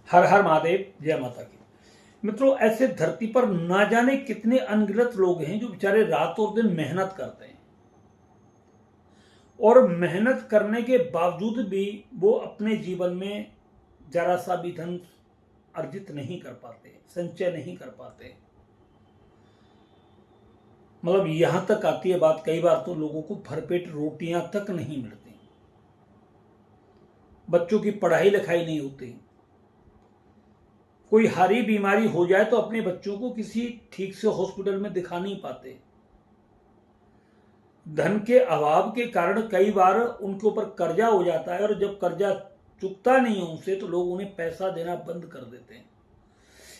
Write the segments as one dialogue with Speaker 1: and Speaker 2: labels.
Speaker 1: हर हर महादेव, जय माता की। मित्रों, ऐसे धरती पर ना जाने कितने अनगिनत लोग हैं जो बेचारे रात और दिन मेहनत करते हैं और मेहनत करने के बावजूद भी वो अपने जीवन में जरा सा भी धन अर्जित नहीं कर पाते, संचय नहीं कर पाते। मतलब यहां तक आती है बात, कई बार तो लोगों को भरपेट रोटियां तक नहीं मिलती, बच्चों की पढ़ाई लिखाई नहीं होती। कोई हारी बीमारी हो जाए तो अपने बच्चों को किसी ठीक से हॉस्पिटल में दिखा नहीं पाते। धन के अभाव के कारण कई बार उनके ऊपर कर्जा हो जाता है और जब कर्जा चुकता नहीं है उनसे तो लोग उन्हें पैसा देना बंद कर देते हैं।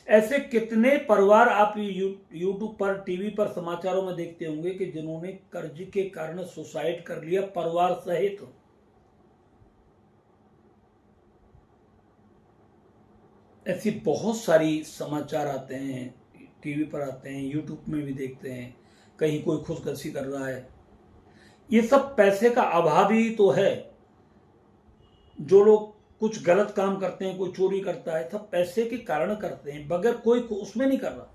Speaker 1: ऐसे कितने परिवार आप यूट्यूब पर, टीवी पर, समाचारों में देखते होंगे कि जिन्होंने कर्ज के कारण सुसाइड कर लिया, परिवार सहित। ऐसी बहुत सारी समाचार आते हैं, टीवी पर आते हैं, यूट्यूब में भी देखते हैं, कहीं कोई खुदकुशी कर रहा है। ये सब पैसे का अभाव ही तो है। जो लोग कुछ गलत काम करते हैं, कोई चोरी करता है, सब पैसे के कारण करते हैं, बगैर कोई उसमें नहीं कर रहा।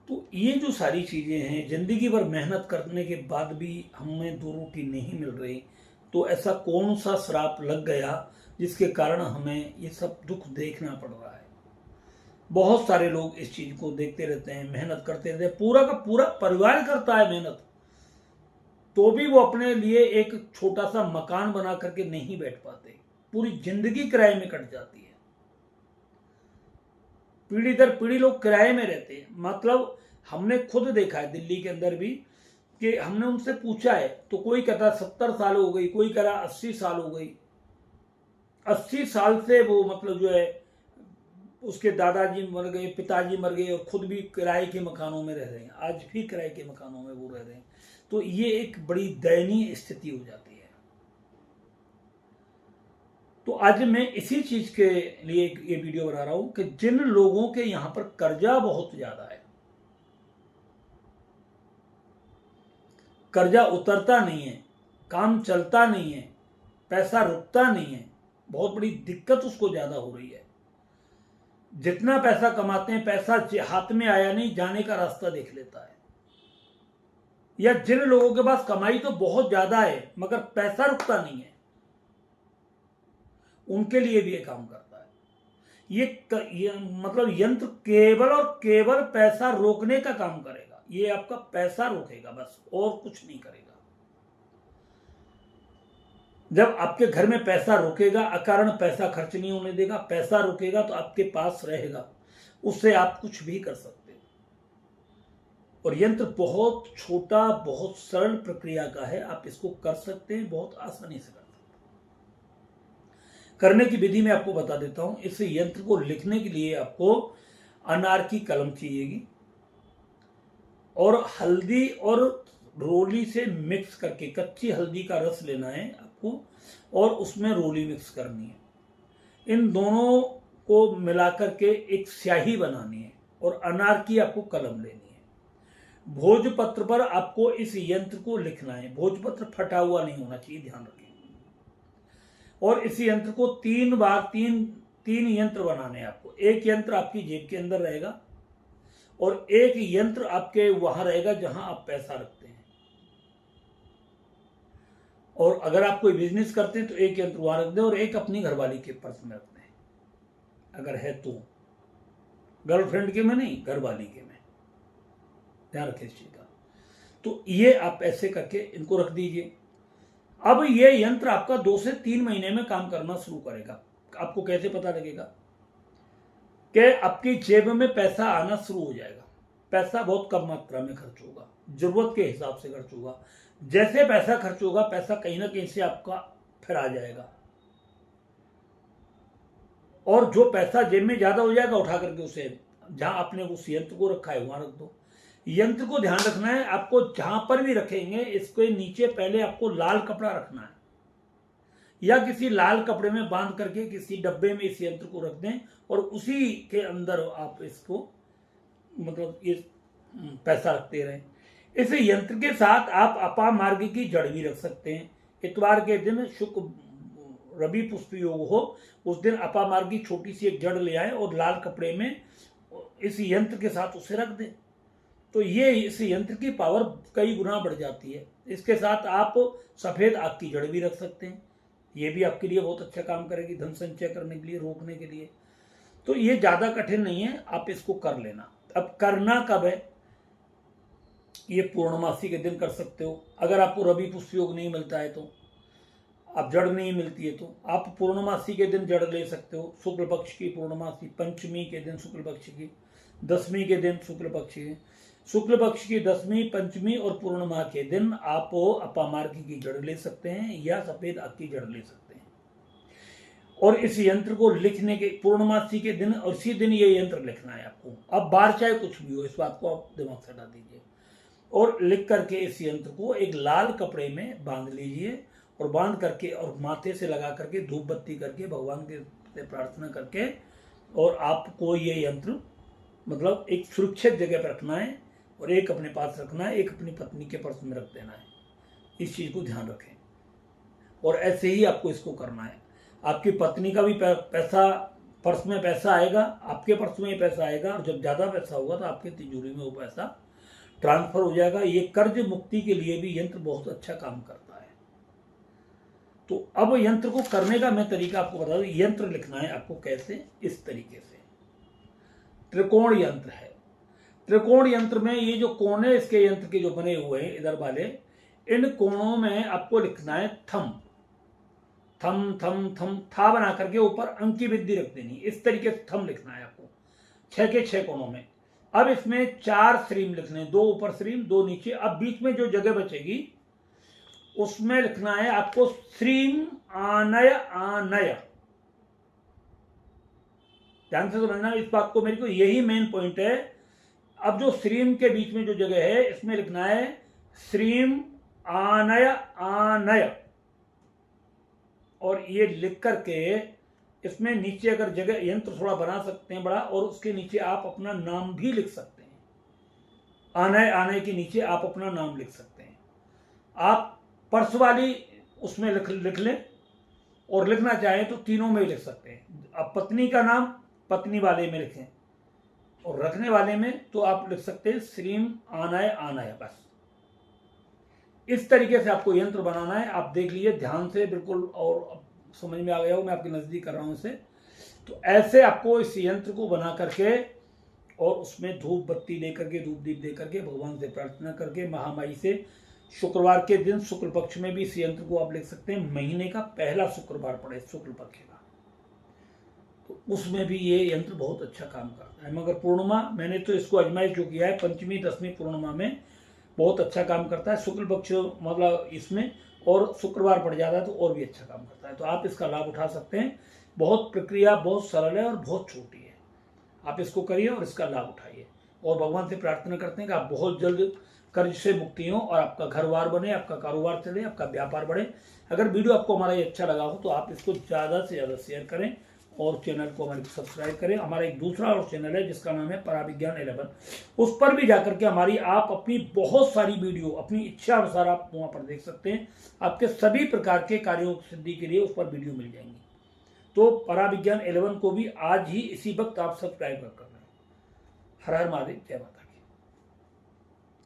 Speaker 1: तो ये जो सारी चीजें हैं, जिंदगी भर मेहनत करने के बाद भी हमें दो रोटी नहीं मिल रही, तो ऐसा कौन सा श्राप लग गया जिसके कारण हमें ये सब दुख देखना पड़ रहा है। बहुत सारे लोग इस चीज को देखते रहते हैं, मेहनत करते रहते हैं, पूरा का पूरा परिवार करता है मेहनत, तो भी वो अपने लिए एक छोटा सा मकान बना करके नहीं बैठ पाते। पूरी जिंदगी किराए में कट जाती है। पीढ़ी दर पीढ़ी लोग किराए में रहते हैं। मतलब हमने खुद देखा है दिल्ली के अंदर भी कि हमने उनसे पूछा है तो कोई कहता 70 साल हो गई, कोई कह रहा 80 साल हो गई। 80 साल से वो मतलब जो है उसके दादाजी मर गए, पिताजी मर गए और खुद भी किराए के मकानों में रह रहे हैं। आज भी किराए के मकानों में वो रह रहे हैं। तो ये एक बड़ी दयनीय स्थिति हो जाती है। तो आज मैं इसी चीज के लिए ये वीडियो बना रहा हूं कि जिन लोगों के यहां पर कर्जा बहुत ज्यादा है, कर्जा उतरता नहीं है, काम चलता नहीं है, पैसा रुकता नहीं है, बहुत बड़ी दिक्कत उसको ज्यादा हो रही है। जितना पैसा कमाते हैं, पैसा हाथ में आया नहीं, जाने का रास्ता देख लेता है। या जिन लोगों के पास कमाई तो बहुत ज्यादा है मगर पैसा रुकता नहीं है, उनके लिए भी ये काम करता है। ये मतलब यंत्र केवल और केवल पैसा रोकने का काम करेगा। ये आपका पैसा रोकेगा बस, और कुछ नहीं करेगा। जब आपके घर में पैसा रुकेगा, अकारण पैसा खर्च नहीं होने देगा, पैसा रुकेगा तो आपके पास रहेगा, उससे आप कुछ भी कर सकते हो। और यंत्र बहुत छोटा, बहुत सरल प्रक्रिया का है, आप इसको कर सकते हैं, बहुत आसानी से कर सकते हैं। करने की विधि मैं आपको बता देता हूं। इस यंत्र को लिखने के लिए आपको अनार की कलम चाहिएगी और हल्दी और रोली से मिक्स करके, कच्ची हल्दी का रस लेना है आपको और उसमें रोली मिक्स करनी है। इन दोनों को मिलाकर के एक स्याही बनानी है और अनार की आपको कलम लेनी है। भोजपत्र पर आपको इस यंत्र को लिखना है। भोजपत्र फटा हुआ नहीं होना चाहिए, ध्यान रखें। और इस यंत्र को 3 बार, तीन यंत्र बनाने हैं आपको। एक यंत्र आपकी जेब के अंदर रहेगा और एक यंत्र आपके वहां रहेगा जहां आप पैसा रखते हैं। और अगर आप कोई बिजनेस करते हैं तो एक यंत्र वहां रख दें और एक अपनी घरवाली के पर्स में रखते हैं, अगर है तो। गर्लफ्रेंड के में नहीं, घरवाली के में, ध्यान रखें इस चीज का। तो ये आप ऐसे करके इनको रख दीजिए। अब ये यंत्र आपका 2 से 3 महीने में काम करना शुरू करेगा। आपको कैसे पता लगेगा कि आपकी जेब में पैसा आना शुरू हो जाएगा। पैसा बहुत कम मात्रा में खर्च होगा, जरूरत के हिसाब से खर्च होगा। जैसे पैसा खर्च होगा, पैसा कहीं ना कहीं से आपका फिर आ जाएगा। और जो पैसा जेब में ज्यादा हो जाएगा, उठा करके उसे जहां आपने उस यंत्र को रखा है वहां रख दो। यंत्र को ध्यान रखना है आपको, जहां पर भी रखेंगे इसके नीचे पहले आपको लाल कपड़ा रखना है या किसी लाल कपड़े में बांध करके किसी डब्बे में इस यंत्र को रख दें और उसी के अंदर आप इसको मतलब ये पैसा रखते रहें। इस यंत्र के साथ आप अपामार्ग की जड़ भी रख सकते हैं। इतवार के दिन, शुक्र रवि पुष्प योग हो उस दिन अपामार्ग की छोटी सी एक जड़ ले आए और लाल कपड़े में इस यंत्र के साथ उसे रख दें, तो ये इस यंत्र की पावर कई गुना बढ़ जाती है। इसके साथ आप सफेद आग की जड़ भी रख सकते हैं, ये भी आपके लिए बहुत अच्छा काम करेगी धन संचय करने के लिए, रोकने के लिए। तो ये ज़्यादा कठिन नहीं है, आप इसको कर लेना। अब करना कब है, ये पूर्णमासी के दिन कर सकते हो। अगर आपको रवि पुष्प योग नहीं मिलता है, तो आप जड़ नहीं मिलती है, तो आप पूर्णमासी के दिन जड़ ले सकते हो। शुक्ल पक्ष की पूर्णमासी, पंचमी के दिन शुक्ल पक्ष की, दसवीं के दिन शुक्ल पक्ष की, शुक्ल पक्ष की दसवीं, पंचमी और पूर्णिमा के दिन आप अपामार्ग की जड़ ले सकते हैं या सफेद आग की जड़ ले सकते हैं। और इस यंत्र को लिखने के पूर्णमासी के दिन और इसी दिन ये यंत्र लिखना है आपको। अब बाहर चाहे कुछ भी हो, इस बात को आप दिमाग से हटा दीजिए और लिख करके इस यंत्र को एक लाल कपड़े में बांध लीजिए और बांध करके और माथे से लगा करके धूप बत्ती करके भगवान के से प्रार्थना करके, और आपको ये यंत्र मतलब एक सुरक्षित जगह पर रखना है और एक अपने पास रखना है, एक अपनी पत्नी के पर्स में रख देना है। इस चीज़ को ध्यान रखें और ऐसे ही आपको इसको करना है। आपकी पत्नी का भी पैसा पर्स में पैसा आएगा, आपके पर्स में पैसा आएगा, और जब ज़्यादा पैसा होगा तो आपके तिजोरी में वो पैसा ट्रांसफर हो जाएगा। ये कर्ज मुक्ति के लिए भी यंत्र बहुत अच्छा काम करता है। तो अब यंत्र को करने का मैं तरीका आपको बता दूं। यंत्र लिखना है आपको कैसे, इस तरीके से त्रिकोण यंत्र है। त्रिकोण यंत्र में ये जो कोण है इसके यंत्र के जो बने हुए हैं इधर वाले, इन कोणों में आपको लिखना है थम थम थम थम, था बना करके ऊपर अंक की वृद्धि रख देनी। इस तरीके से थम लिखना है आपको 6 के 6 कोणों में। अब इसमें 4 श्रीम लिखने, 2 ऊपर श्रीम 2 नीचे। अब बीच में जो जगह बचेगी उसमें लिखना है आपको श्रीम आनय आनय। ध्यान से समझना इस बात को, मेरे को यही मेन पॉइंट है। अब जो श्रीम के बीच में जो जगह है इसमें लिखना है श्रीम आनय आनय, और ये लिख करके इसमें नीचे अगर जगह यंत्र थोड़ा बना सकते हैं बड़ा, और उसके नीचे आप अपना नाम भी लिख सकते हैं। आनय आनय के नीचे आप अपना नाम लिख सकते हैं। आप पर्स वाली उसमें लिख लें और लिखना चाहें तो तीनों में लिख सकते हैं। आप पत्नी का नाम पत्नी वाले में लिखें और रखने वाले में तो आप लिख सकते हैं श्रीम आनय आनय। बस इस तरीके से आपको यंत्र बनाना है। आप देख लीजिए ध्यान से बिल्कुल, और समझ में आ गया हो, मैं आपके नज़दीक कर रहा हूँ इसे। तो ऐसे आपको इस यंत्र को बना करके और उसमें धूप बत्ती दे करके, धूप दीप दे करके, भगवान से प्रार्थना करके, महामाई से शुक्रवार के दिन शुक्ल पक्ष में भी इस यंत्र को आप लिख सकते हैं। महीने का पहला शुक्रवार पड़े शुक्ल पक्ष का, तो उसमें भी ये यंत्र बहुत अच्छा काम करता है। मगर पूर्णिमा मैंने तो इसको आजमाइश जो किया है, पंचमी दसवीं पूर्णिमा में बहुत अच्छा काम करता है। शुक्ल पक्ष मतलब इसमें और शुक्रवार पड़ जाता है तो और भी अच्छा काम करता है। तो आप इसका लाभ उठा सकते हैं। बहुत प्रक्रिया बहुत सरल है और बहुत छोटी है। आप इसको करिए और इसका लाभ उठाइए, और भगवान से प्रार्थना करते हैं कि आप बहुत जल्द कर्ज से मुक्ति हो और आपका घर-बार बने, आपका कारोबार चले, आपका व्यापार बढ़े। अगर वीडियो आपको हमारा ये अच्छा लगा हो तो आप इसको ज़्यादा से ज़्यादा शेयर करें और चैनल को हमारे सब्सक्राइब करें। हमारा एक दूसरा और चैनल है जिसका नाम है पराविज्ञान 11, उस पर भी जाकर के हमारी आप अपनी बहुत सारी वीडियो अपनी इच्छा अनुसार आप वहाँ पर देख सकते हैं। आपके सभी प्रकार के कार्यों की सिद्धि के लिए उस पर वीडियो मिल जाएंगी। तो पराविज्ञान 11 को भी आज ही इसी वक्त आप सब्सक्राइब कर लें। हर हर महादेव, जय माता।